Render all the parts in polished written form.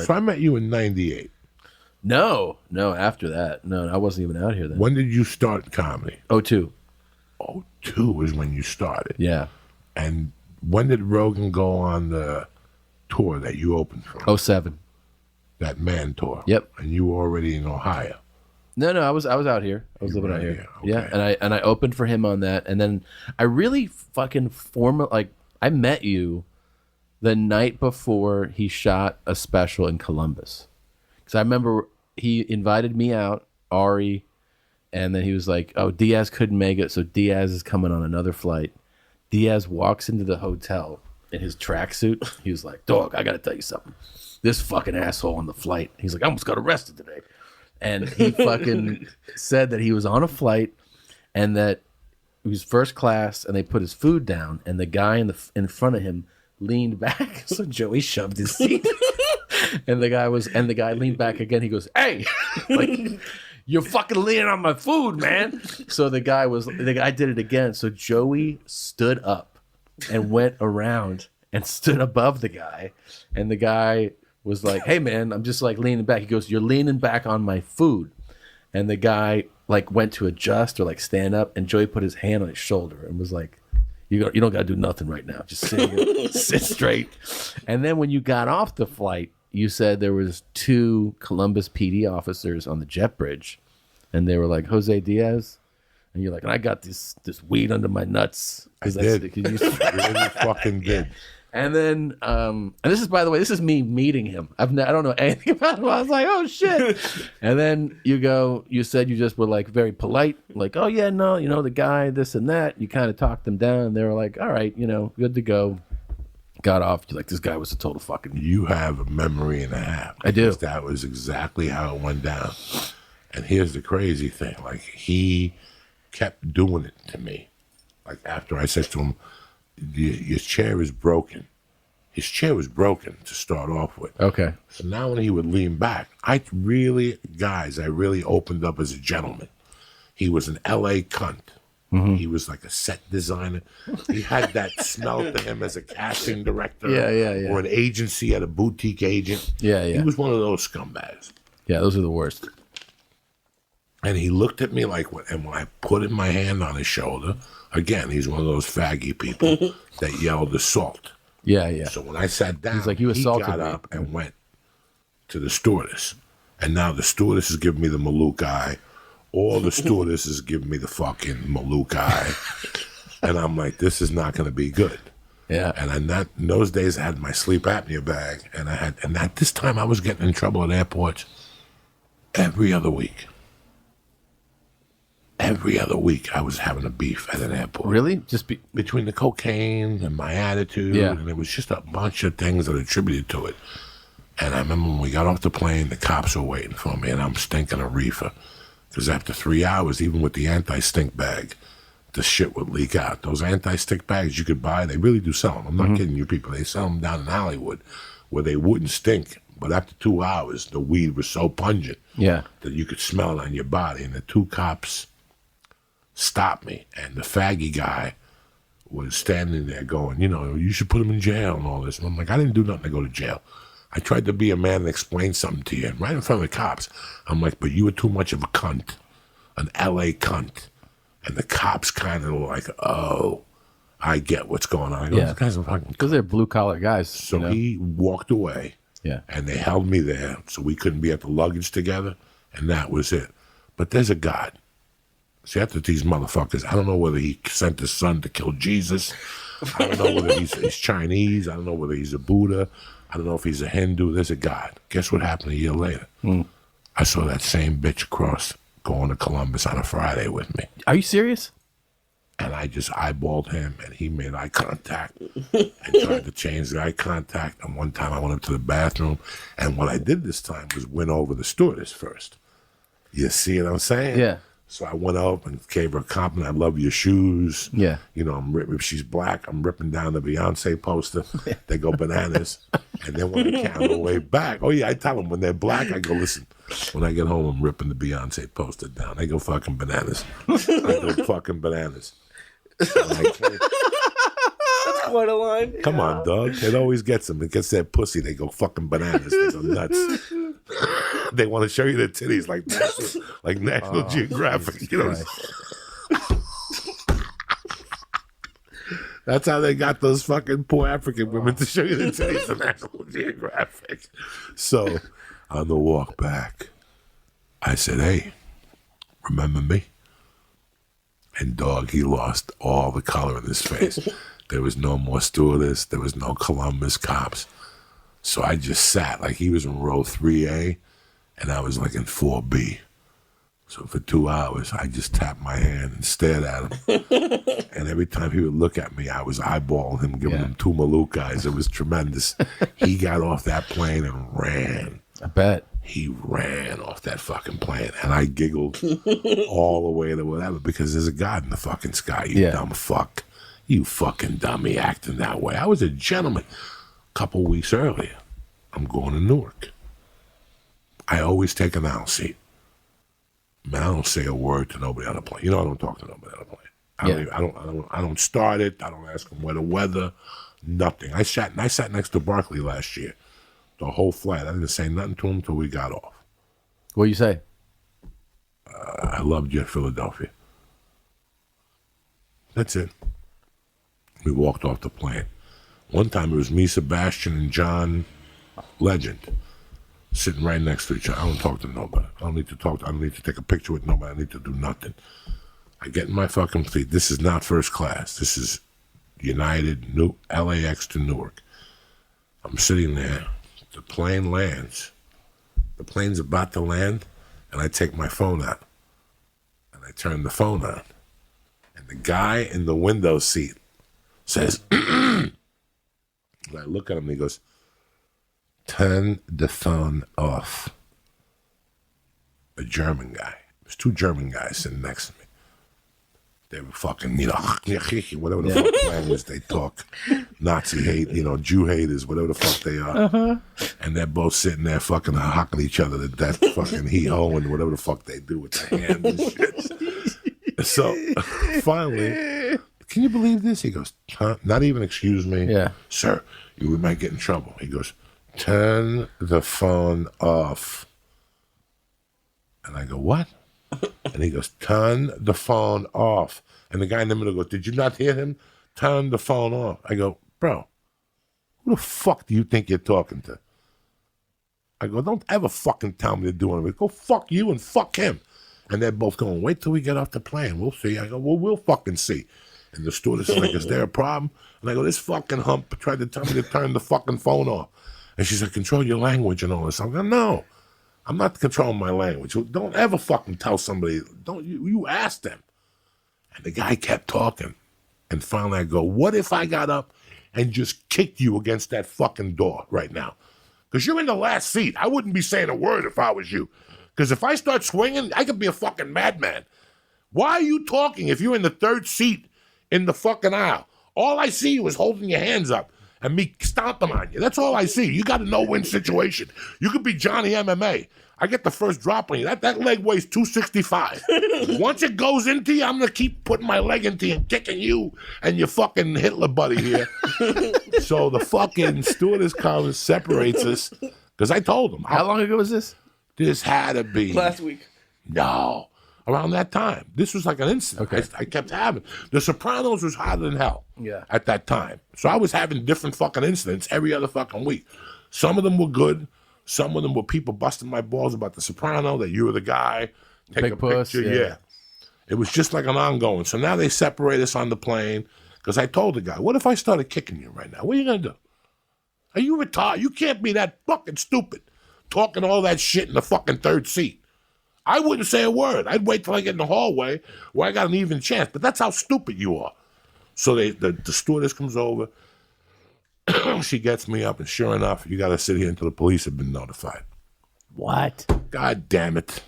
So I met you in 98. No, after that. No, I wasn't even out here then. When did you start comedy? 02. 02 is when you started. Yeah. And when did Rogan go on the tour that you opened for? 07. That man tour. Yep. And you were already in Ohio. No, I was out here. I was living out here. Okay. Yeah, and I opened for him on that, and then I really fucking I met you the night before he shot a special in Columbus, because I remember he invited me out, Ari, and then he was like, "Oh, Diaz couldn't make it, so Diaz is coming on another flight." Diaz walks into the hotel in his tracksuit. He was like, "Dog, I gotta tell you something. This fucking asshole on the flight." He's like, "I almost got arrested today." And he fucking said that he was on a flight and that it was first class, and they put his food down, and the guy in front of him leaned back. So Joey shoved his seat. and the guy leaned back again. He goes, "Hey, like, you're fucking leaning on my food, man." So the guy did it again. So Joey stood up and went around and stood above the guy, and the guy was like, "Hey man, I'm just like leaning back." He goes, "You're leaning back on my food." And the guy like went to adjust or like stand up, and Joey put his hand on his shoulder and was like, you don't got to do nothing right now. Just sit straight. And then when you got off the flight, you said there was 2 Columbus PD officers on the jet bridge, and they were like, "Jose Diaz." And you're like, "And I got this weed under my nuts." I did. You really fucking did. And then, and this is, by the way, this is me meeting him. I don't know anything about him. I was like, "Oh shit!" And then you said you just were like very polite, like, "Oh yeah, no, the guy, this and that." You kind of talked them down, and they were like, "All right, good to go." Got off. You're like, "This guy was a total fucking." You have a memory and a half. I do. That was exactly how it went down. And here's the crazy thing: like, he kept doing it to me. Like, after I said to him, "Your chair is broken." His chair was broken to start off with. Okay. So now when he would lean back, I really opened up as a gentleman. He was an LA cunt. Mm-hmm. He was like a set designer. He had that smell to him as a casting director. Yeah. Or an agency at a boutique agent. Yeah. He was one of those scumbags. Yeah, those are the worst. And he looked at me like, and when I put my hand on his shoulder, again, he's one of those faggy people that yelled assault. Yeah. So when I sat down, he's like, "You assaulted he got me." up and went to the stewardess. And now the stewardess is giving me the Malouk eye. All the stewardesses giving me the fucking Malouk eye. And I'm like, this is not going to be good. Yeah. And in those days, I had my sleep apnea bag. And at this time, I was getting in trouble at airports every other week. Every other week, I was having a beef at an airport. Really? Between the cocaine and my attitude, and it was just a bunch of things that attributed to it. And I remember when we got off the plane, the cops were waiting for me, and I'm stinking a reefer. Because after 3 hours, even with the anti-stink bag, the shit would leak out. Those anti-stink bags you could buy, they really do sell them. I'm not kidding you people. They sell them down in Hollywood where they wouldn't stink. But after 2 hours, the weed was so pungent that you could smell it on your body. And the 2 cops stopped me, and the faggy guy was standing there going, "You should put him in jail," and all this. And I'm like, I didn't do nothing to go to jail. I tried to be a man and explain something to you, and right in front of the cops. I'm like, "But you were too much of a cunt, an LA cunt." And the cops kind of were like, "Oh, I get what's going on." I go, "These guys are fucking," because they're blue collar guys. So he walked away. Yeah. And they held me there, so we couldn't be at the luggage together, and that was it. But there's a God. See, after these motherfuckers, I don't know whether he sent his son to kill Jesus. I don't know whether he's Chinese. I don't know whether he's a Buddha. I don't know if he's a Hindu. There's a God. Guess what happened a year later? I saw that same bitch across going to Columbus on a Friday with me. Are you serious? And I just eyeballed him, and he made eye contact and tried to change the eye contact. And one time I went up to the bathroom, and what I did this time was win over the stewardess first. You see what I'm saying? Yeah. So I went up and gave her a compliment. "I love your shoes." Yeah. If she's black, I'm ripping down the Beyonce poster. They go bananas. And then when I came on the way back, I tell them when they're black, I go, "Listen, when I get home, I'm ripping the Beyonce poster down." They go fucking bananas. I go fucking bananas. That's What a line. Come on, dog. It always gets them. It gets that pussy. They go fucking bananas. They go nuts. They want to show you their titties like National Geographic. Jesus You know. That's how they got those fucking poor African women to show you the titties on National Geographic. So, on the walk back, I said, hey, remember me? And dog, he lost all the color in his face. There was no more stewardess. There was no Columbus cops. So I just sat like he was in row 3A and I was like in 4B. So for 2 hours, I just tapped my hand and stared at him. And every time he would look at me, I was eyeballing him, giving him 2 Malouk eyes. It was tremendous. He got off that plane and ran. I bet. He ran off that fucking plane. And I giggled all the way to whatever because there's a God in the fucking sky, you dumb fuck. You fucking dummy acting that way. I was a gentleman. A couple weeks earlier, I'm going to Newark. I always take an aisle seat. Man, I don't say a word to nobody on the plane. You know, I don't talk to nobody on the plane. I don't start it. I don't ask them where the weather. Nothing. I sat next to Barkley last year. The whole flight. I didn't say nothing to him until we got off. What you say? I loved you at Philadelphia. That's it. We walked off the plane. One time it was me, Sebastian, and John Legend sitting right next to each other. I don't talk to nobody. I don't need to take a picture with nobody. I need to do nothing. I get in my fucking seat. This is not first class. This is United, LAX to Newark. I'm sitting there. The plane lands. The plane's about to land, and I take my phone out. And I turn the phone on. And the guy in the window seat says, and I look at him and he goes, turn the phone off. A German guy. There's 2 German guys sitting next to me. They were fucking, whatever the fuck language they talk. Nazi hate, Jew haters, whatever the fuck they are. Uh-huh. And they're both sitting there fucking hocking each other to death, fucking hee-ho and whatever the fuck they do with their hands and shit. So, finally, can you believe this? He goes, not even excuse me. Yeah. Sir, you might get in trouble. He goes, turn the phone off. And I go, what? And he goes, turn the phone off. And the guy in the middle goes, did you not hear him? Turn the phone off. I go, bro, who the fuck do you think you're talking to? I go, don't ever fucking tell me to do anything. Go fuck you and fuck him. And they're both going, wait till we get off the plane. We'll see. I go, well, we'll fucking see. And the stewardess is like, is there a problem? And I go, this fucking hump tried to tell me to turn the fucking phone off. And she's like, control your language and all this. I go, no, I'm not controlling my language. Don't ever fucking tell somebody. You ask them. And the guy kept talking. And finally I go, what if I got up and just kicked you against that fucking door right now? Because you're in the last seat. I wouldn't be saying a word if I was you. Because if I start swinging, I could be a fucking madman. Why are you talking if you're in the 3rd seat in the fucking aisle? All I see you is holding your hands up and me stomping on you. That's all I see. You got a no-win situation. You could be Johnny MMA. I get the first drop on you. That leg weighs 265. Once it goes into you, I'm going to keep putting my leg into you and kicking you and your fucking Hitler buddy here. So the fucking stewardess comes, separates us. Because I told him. How long ago was this? This had to be. Last week. No. Around that time. This was like an incident. Okay. I kept having. The Sopranos was hotter than hell at that time. So I was having different fucking incidents every other fucking week. Some of them were good. Some of them were people busting my balls about the Soprano, that you were the guy. Take Big a puss, picture. yeah. Yeah. It was just like an ongoing. So now they separate us on the plane because I told the guy, what if I started kicking you right now? What are you going to do? Are you retarded? You can't be that fucking stupid talking all that shit in the fucking 3rd seat. I wouldn't say a word. I'd wait till I get in the hallway where I got an even chance. But that's how stupid you are. So the stewardess comes over. She gets me up, and sure enough, you got to sit here until the police have been notified. What? God damn it.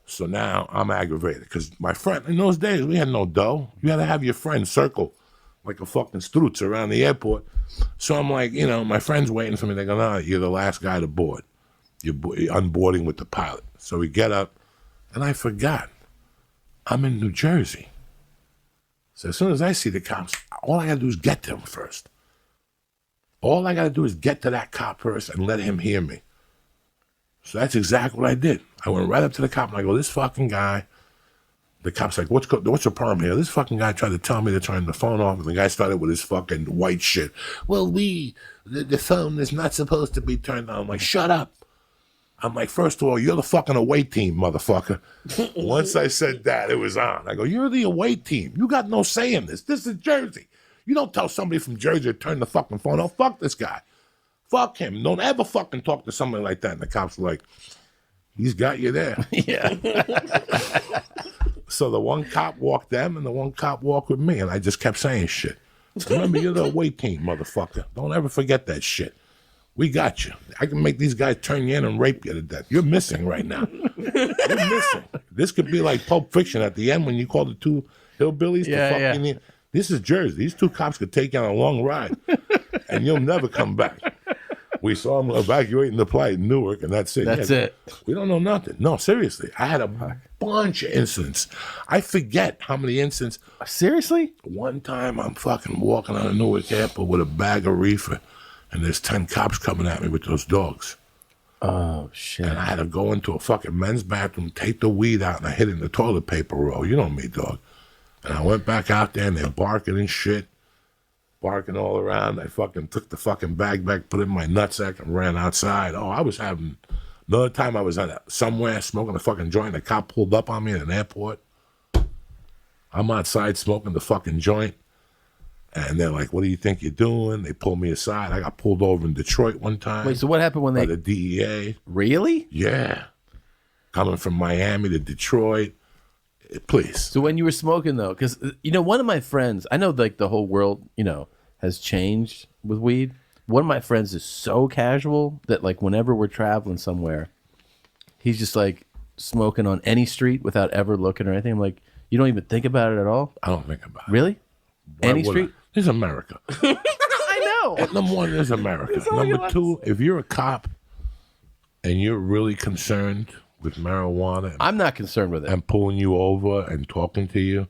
So now I'm aggravated because my friend, in those days, we had no dough. You had to have your friend circle like a fucking strutz around the airport. So I'm like, my friend's waiting for me. They go, no, you're the last guy to board. You're unboarding with the pilot. So we get up, and I forgot. I'm in New Jersey. So as soon as I see the cops, all I got to do is get to him first. All I got to do is get to that cop first and let him hear me. So that's exactly what I did. I went right up to the cop and I go, this fucking guy. The cop's like, what's the problem here? This fucking guy tried to tell me to turn the phone off, and the guy started with his fucking white shit. Well, the phone is not supposed to be turned on. I'm like, shut up. I'm like, first of all, you're the fucking away team, motherfucker. Once I said that, it was on. I go, you're the away team. You got no say in this. This is Jersey. You don't tell somebody from Jersey to turn the fucking phone off. Fuck this guy. Fuck him. Don't ever fucking talk to somebody like that. And the cops were like, he's got you there. Yeah. So the one cop walked them and the one cop walked with me. And I just kept saying shit. Remember, you're the away team, motherfucker. Don't ever forget that shit. We got you. I can make these guys turn you in and rape you to death. You're missing right now. You're missing. This could be like Pulp Fiction at the end when you call the two hillbillies to fucking in. This is Jersey. These two cops could take you on a long ride, and you'll never come back. We saw them evacuating the plane in Newark, and that's it. That's it. We don't know nothing. No, seriously. I had a bunch of incidents. I forget how many incidents. Seriously? One time I'm fucking walking on a Newark airport with a bag of reefer, and there's 10 cops coming at me with those dogs. Oh, shit. And I had to go into a fucking men's bathroom, take the weed out, and I hid it in the toilet paper roll. You know me, dog. And I went back out there, and they're barking and shit. Barking all around. I fucking took the fucking bag back, put it in my nutsack, and ran outside. Oh, I was having... Another time I was somewhere smoking a fucking joint. A cop pulled up on me at an airport. I'm outside smoking the fucking joint. And they're like, what do you think you're doing? They pulled me aside. I got pulled over in Detroit one time. Wait, so what happened when by the DEA. Really? Yeah. Coming from Miami to Detroit. Please. So when you were smoking, though, because, one of my friends, I know, like, the whole world, has changed with weed. One of my friends is so casual that, like, whenever we're traveling somewhere, he's just, like, smoking on any street without ever looking or anything. I'm like, you don't even think about it at all? I don't think about it. Really? Any street? This is America. I know. And number one, this is America. Number two, if you're a cop and you're really concerned with marijuana, I'm not concerned with it. And pulling you over and talking to you,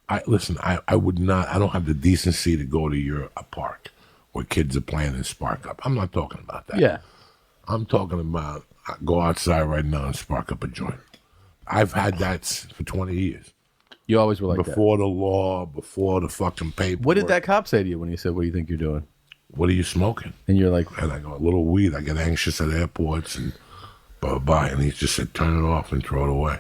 I would not. I don't have the decency to go to a park where kids are playing and spark up. I'm not talking about that. Yeah. I'm talking about go outside right now and spark up a joint. I've had that for 20 years. You always were like before the law, before the fucking paper. What did that cop say to you when he said, what do you think you're doing? What are you smoking? And you're like... And I go, a little weed. I get anxious at airports and blah. And he just said, turn it off and throw it away.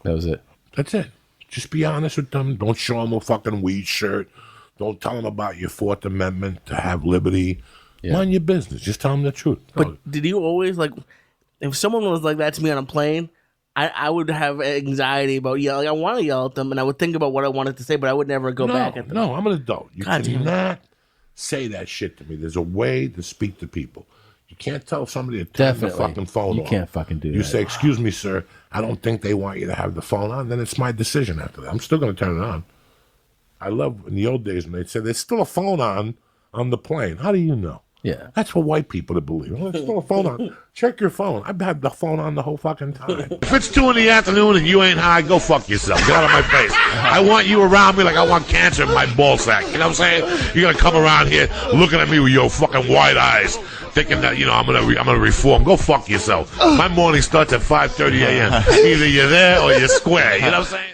That was it. That's it. Just be honest with them. Don't show them a fucking weed shirt. Don't tell them about your Fourth Amendment to have liberty. Yeah. Mind your business. Just tell them the truth. But did you always, like, if someone was like that to me on a plane, I would have anxiety about yelling. I want to yell at them, and I would think about what I wanted to say, but I would never go back at them. No, I'm an adult. You cannot say that shit to me. There's a way to speak to people. You can't tell somebody to turn the fucking phone you on. You can't fucking do that. You say, excuse me, sir, I don't think they want you to have the phone on. Then it's my decision after that. I'm still going to turn it on. I love in the old days when they'd say, there's still a phone on the plane. How do you know? Yeah. That's for white people to believe. Well, there's still a phone on. Check your phone. I've had the phone on the whole fucking time. If it's 2 PM and you ain't high, go fuck yourself. Get out of my face. I want you around me like I want cancer in my ball sack. You know what I'm saying? You're gonna come around here looking at me with your fucking wide eyes, thinking that I'm gonna reform. Go fuck yourself. My morning starts at 5:30 a.m. Either you're there or you're square. You know what I'm saying?